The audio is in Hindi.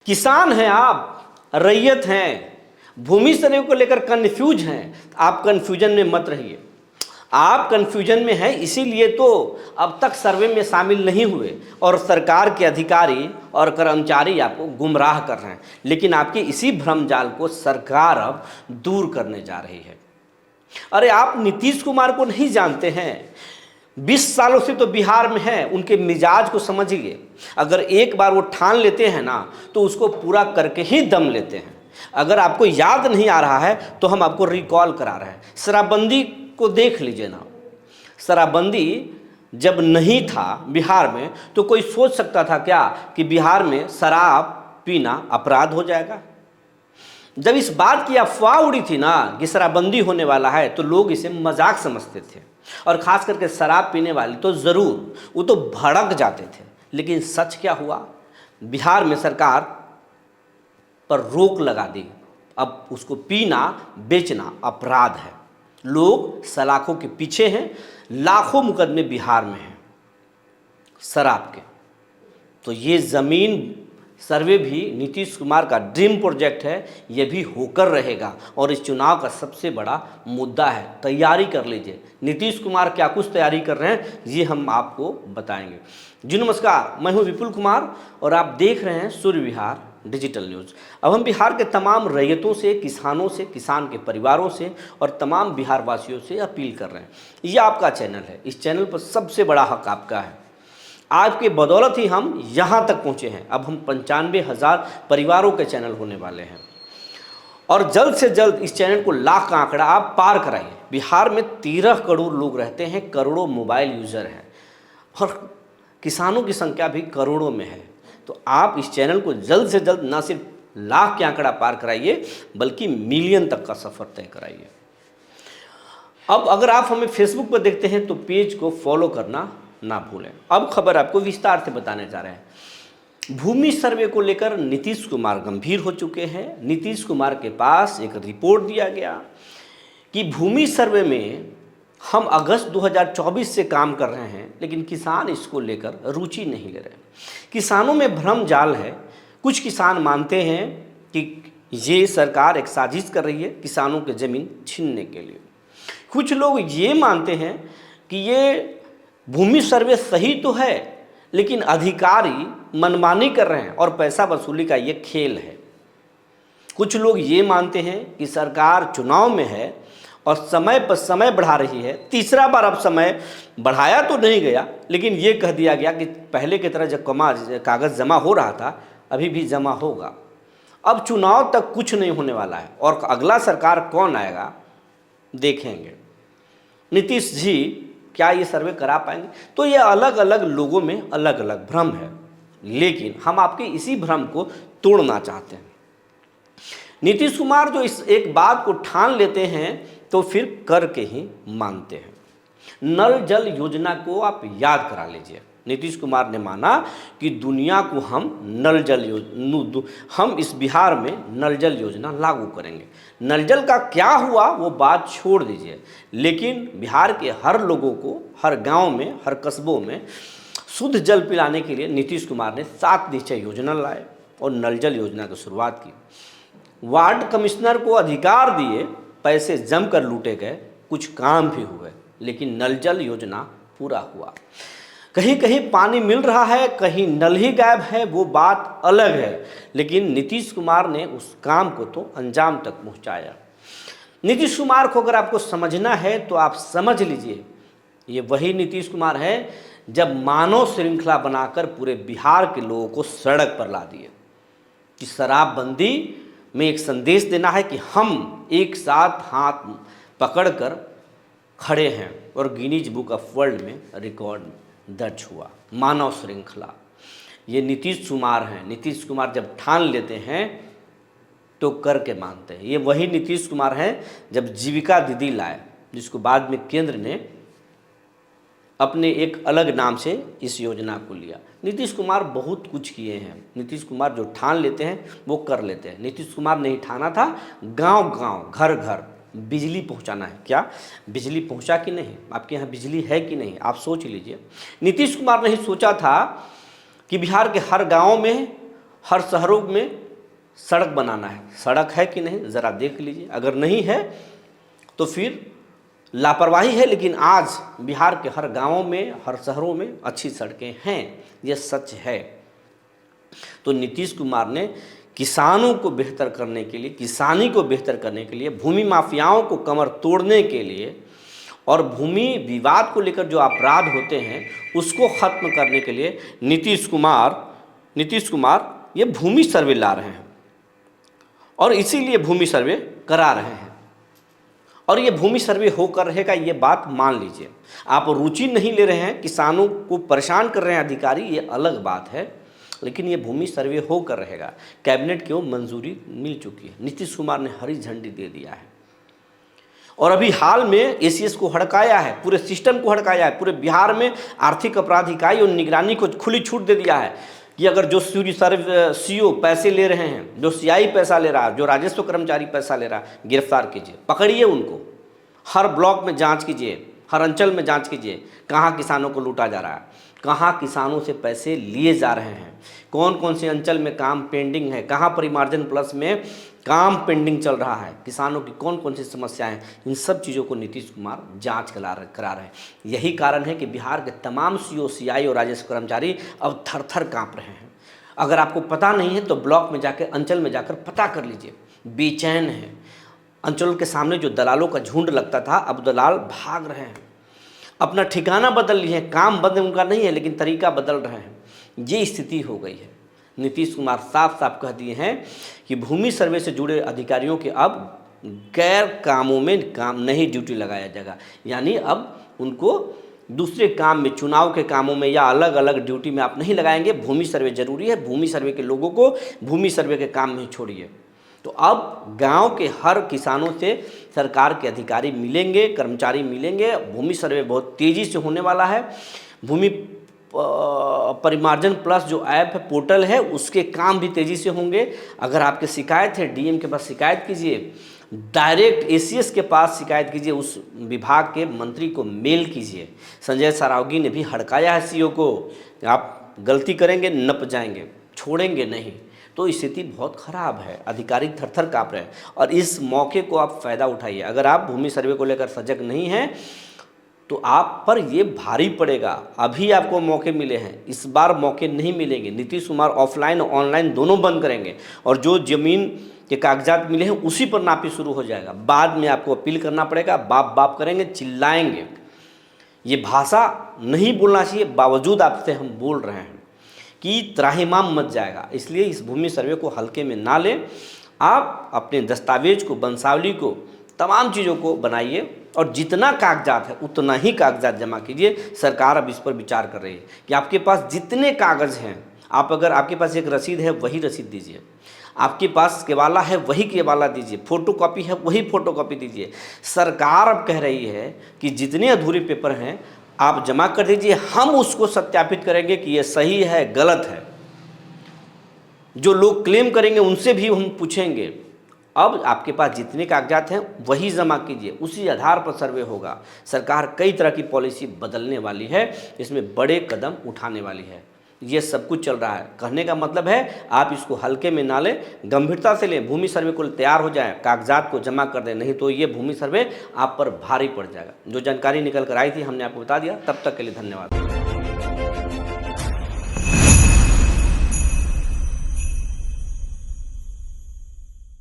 किसान हैं आप, रैयत हैं, भूमि सर्वे को लेकर कंफ्यूज हैं। आप कंफ्यूजन में मत रहिए। आप कंफ्यूजन में हैं इसीलिए तो अब तक सर्वे में शामिल नहीं हुए और सरकार के अधिकारी और कर्मचारी आपको गुमराह कर रहे हैं। लेकिन आपके इसी भ्रम जाल को सरकार अब दूर करने जा रही है। अरे आप नीतीश कुमार को नहीं जानते हैं, 20 सालों से तो बिहार में हैं, उनके मिजाज को समझिए। अगर एक बार वो ठान लेते हैं ना तो उसको पूरा करके ही दम लेते हैं। अगर आपको याद नहीं आ रहा है तो हम आपको रिकॉल करा रहे हैं। शराबबंदी को देख लीजिए ना। शराबबंदी जब नहीं था बिहार में तो कोई सोच सकता था क्या कि बिहार में शराब पीना अपराध हो जाएगा? जब इस बात की अफवाह उड़ी थी ना कि शराबबंदी होने वाला है तो लोग इसे मजाक समझते थे, और ख़ास करके शराब पीने वाले तो ज़रूर, वो तो भड़क जाते थे। लेकिन सच क्या हुआ? बिहार में सरकार पर रोक लगा दी। अब उसको पीना बेचना अपराध है। लोग सलाखों के पीछे हैं, लाखों मुकदमे बिहार में हैं शराब के। तो ये ज़मीन सर्वे भी नीतीश कुमार का ड्रीम प्रोजेक्ट है, ये भी होकर रहेगा और इस चुनाव का सबसे बड़ा मुद्दा है। तैयारी कर लीजिए। नीतीश कुमार क्या कुछ तैयारी कर रहे हैं ये हम आपको बताएंगे। जी नमस्कार, मैं हूं विपुल कुमार और आप देख रहे हैं सूर्य विहार डिजिटल न्यूज़। अब हम बिहार के तमाम रैयतों से, किसानों से, किसान के परिवारों से और तमाम बिहार वासियों से अपील कर रहे हैं। ये आपका चैनल है, इस चैनल पर सबसे बड़ा हक आपका है। आपके बदौलत ही हम यहाँ तक पहुँचे हैं। अब हम 95,000 परिवारों के चैनल होने वाले हैं और जल्द से जल्द इस चैनल को लाख का आंकड़ा आप पार कराइए। बिहार में 13 करोड़ लोग रहते हैं, करोड़ों मोबाइल यूज़र हैं और किसानों की संख्या भी करोड़ों में है। तो आप इस चैनल को जल्द से जल्द ना सिर्फ लाख के आंकड़ा पार कराइए बल्कि मिलियन तक का सफ़र तय कराइए। अब अगर आप हमें फेसबुक पर देखते हैं तो पेज को फॉलो करना ना भूलें। अब खबर आपको विस्तार से बताने जा रहे हैं। भूमि सर्वे को लेकर नीतीश कुमार गंभीर हो चुके हैं। नीतीश कुमार के पास एक रिपोर्ट दिया गया कि भूमि सर्वे में हम अगस्त 2024 से काम कर रहे हैं, लेकिन किसान इसको लेकर रुचि नहीं ले रहे। किसानों में भ्रम जाल है। कुछ किसान मानते हैं कि ये सरकार एक साजिश कर रही है किसानों की ज़मीन छीनने के लिए। कुछ लोग ये मानते हैं कि ये भूमि सर्वे सही तो है लेकिन अधिकारी मनमानी कर रहे हैं और पैसा वसूली का ये खेल है। कुछ लोग ये मानते हैं कि सरकार चुनाव में है और समय पर समय बढ़ा रही है। तीसरा बार अब समय बढ़ाया तो नहीं गया, लेकिन ये कह दिया गया कि पहले की तरह जब कागज़ जमा हो रहा था अभी भी जमा होगा। अब चुनाव तक कुछ नहीं होने वाला है और अगला सरकार कौन आएगा देखेंगे। नीतीश जी क्या ये सर्वे करा पाएंगे? तो ये अलग अलग लोगों में अलग अलग भ्रम है, लेकिन हम आपके इसी भ्रम को तोड़ना चाहते हैं। नीतीश कुमार जो इस एक बात को ठान लेते हैं तो फिर करके ही मानते हैं। नल जल योजना को आप याद करा लीजिए। नीतीश कुमार ने माना कि दुनिया को हम हम इस बिहार में नल जल योजना लागू करेंगे। नल जल का क्या हुआ वो बात छोड़ दीजिए, लेकिन बिहार के हर लोगों को, हर गांव में, हर कस्बों में शुद्ध जल पिलाने के लिए नीतीश कुमार ने 7 निश्चय योजना लाए और नल जल योजना की शुरुआत की। वार्ड कमिश्नर को अधिकार दिए, पैसे जमकर लूटे गए, कुछ काम भी हुए, लेकिन नल जल योजना पूरा हुआ। कहीं कहीं पानी मिल रहा है, कहीं नल ही गायब है, वो बात अलग है, लेकिन नीतीश कुमार ने उस काम को तो अंजाम तक पहुंचाया। नीतीश कुमार को अगर आपको समझना है तो आप समझ लीजिए, ये वही नीतीश कुमार है जब मानव श्रृंखला बनाकर पूरे बिहार के लोगों को सड़क पर ला दिए कि शराबबंदी में एक संदेश देना है कि हम एक साथ हाथ पकड़कर खड़े हैं और गिनीज बुक ऑफ वर्ल्ड में रिकॉर्ड दर्ज हुआ। मानव श्रृंखला, ये नीतीश कुमार हैं। नीतीश कुमार जब ठान लेते हैं तो करके मानते हैं। ये वही नीतीश कुमार हैं जब जीविका दीदी लाए, जिसको बाद में केंद्र ने अपने एक अलग नाम से इस योजना को लिया। नीतीश कुमार बहुत कुछ किए हैं। नीतीश कुमार जो ठान लेते हैं वो कर लेते हैं। नीतीश कुमार ने ही ठाना था गांव गांव, घर घर बिजली पहुंचाना है। क्या बिजली पहुंचा कि नहीं? आपके यहाँ बिजली है कि नहीं? आप सोच लीजिए। नीतीश कुमार ने ही सोचा था कि बिहार के हर गांव में, हर शहरों में सड़क बनाना है। सड़क है कि नहीं ज़रा देख लीजिए, अगर नहीं है तो फिर लापरवाही है। लेकिन आज बिहार के हर गांवों में, हर शहरों में अच्छी सड़कें हैं, ये सच है। तो नीतीश कुमार ने किसानों को बेहतर करने के लिए, किसानी को बेहतर करने के लिए, भूमि माफियाओं को कमर तोड़ने के लिए और भूमि विवाद को लेकर जो अपराध होते हैं उसको खत्म करने के लिए नीतीश कुमार ये भूमि सर्वे ला रहे हैं और इसीलिए भूमि सर्वे करा रहे हैं। और ये भूमि सर्वे होकर रहेगा, ये बात मान लीजिए। आप रुचि नहीं ले रहे हैं, किसानों को परेशान कर रहे हैं अधिकारी, ये अलग बात है, लेकिन ये भूमि सर्वे होकर रहेगा। कैबिनेट की मंजूरी मिल चुकी है, नीतीश कुमार ने हरी झंडी दे दिया है। और अभी हाल में एसीएस को हड़काया है, पूरे सिस्टम को हड़काया है। पूरे बिहार में आर्थिक अपराध इकाई और निगरानी को खुली छूट दे दिया है कि अगर जो सीओ पैसे ले रहे हैं, जो सीआई पैसा ले रहा है, जो राजस्व कर्मचारी पैसा ले रहा है, गिरफ्तार कीजिए, पकड़िए उनको। हर ब्लॉक में जांच कीजिए, हर अंचल में जांच कीजिए, कहाँ किसानों को लूटा जा रहा है, कहाँ किसानों से पैसे लिए जा रहे हैं, कौन कौन से अंचल में काम पेंडिंग है, कहाँ परिमार्जन प्लस में काम पेंडिंग चल रहा है, किसानों की कौन कौन सी समस्याएं, इन सब चीज़ों को नीतीश कुमार जांच करा रहे हैं। यही कारण है कि बिहार के तमाम सीओ, सीआई और राजस्व कर्मचारी अब थर थर काँप रहे हैं। अगर आपको पता नहीं है तो ब्लॉक में जाकर, अंचल में जाकर पता कर लीजिए, बेचैन है। अंचल के सामने जो दलालों का झुंड लगता था, अब दलाल भाग रहे हैं, अपना ठिकाना बदल लिए हैं। काम बंद उनका नहीं है, लेकिन तरीका बदल रहे हैं। ये स्थिति हो गई है। नीतीश कुमार साफ साफ कह दिए हैं कि भूमि सर्वे से जुड़े अधिकारियों के अब गैर कामों में काम नहीं ड्यूटी लगाया जाएगा, यानी अब उनको दूसरे काम में, चुनाव के कामों में या अलग अलग ड्यूटी में आप नहीं लगाएंगे। भूमि सर्वे जरूरी है, भूमि सर्वे के लोगों को भूमि सर्वे के काम में छोड़िए। तो अब गांव के हर किसानों से सरकार के अधिकारी मिलेंगे, कर्मचारी मिलेंगे। भूमि सर्वे बहुत तेज़ी से होने वाला है। भूमि परिमार्जन प्लस जो ऐप है, पोर्टल है, उसके काम भी तेज़ी से होंगे। अगर आपकी शिकायत है, डीएम के पास शिकायत कीजिए, डायरेक्ट एसीएस के पास शिकायत कीजिए, उस विभाग के मंत्री को मेल कीजिए। संजय सरावगी ने भी हड़काया है सीओ को, आप गलती करेंगे नप जाएंगे, छोड़ेंगे नहीं। तो स्थिति बहुत ख़राब है, अधिकारी थर थर काँप रहे हैं और इस मौके को आप फ़ायदा उठाइए। अगर आप भूमि सर्वे को लेकर सजग नहीं हैं तो आप पर ये भारी पड़ेगा। अभी आपको मौके मिले हैं, इस बार मौके नहीं मिलेंगे। नीतीश कुमार ऑफलाइन ऑनलाइन दोनों बंद करेंगे और जो ज़मीन के कागजात मिले हैं उसी पर नापी शुरू हो जाएगा। बाद में आपको अपील करना पड़ेगा, बाप बाप करेंगे, चिल्लाएंगे। ये भाषा नहीं बोलना चाहिए, बावजूद आपसे हम बोल रहे हैं कि त्राहिमाम मच जाएगा। इसलिए इस भूमि सर्वे को हल्के में ना लें। आप अपने दस्तावेज को, वंशावली को, तमाम चीज़ों को बनाइए और जितना कागजात है उतना ही कागजात जमा कीजिए। सरकार अब इस पर विचार कर रही है कि आपके पास जितने कागज़ हैं, आप अगर आपके पास एक रसीद है वही रसीद दीजिए, आपके पास केवाला है वही केवाला दीजिए, फोटोकॉपी है वही फोटोकॉपी दीजिए। सरकार अब कह रही है कि जितने अधूरे पेपर हैं आप जमा कर दीजिए, हम उसको सत्यापित करेंगे कि ये सही है गलत है। जो लोग क्लेम करेंगे उनसे भी हम पूछेंगे। अब आपके पास जितने कागजात हैं वही जमा कीजिए, उसी आधार पर सर्वे होगा। सरकार कई तरह की पॉलिसी बदलने वाली है, इसमें बड़े कदम उठाने वाली है। ये सब कुछ चल रहा है। कहने का मतलब है आप इसको हल्के में ना लें, गंभीरता से लें। भूमि सर्वे को तैयार हो जाए, कागजात को जमा कर दें, नहीं तो ये भूमि सर्वे आप पर भारी पड़ जाएगा। जो जानकारी निकल कर आई थी हमने आपको बता दिया। तब तक के लिए धन्यवाद।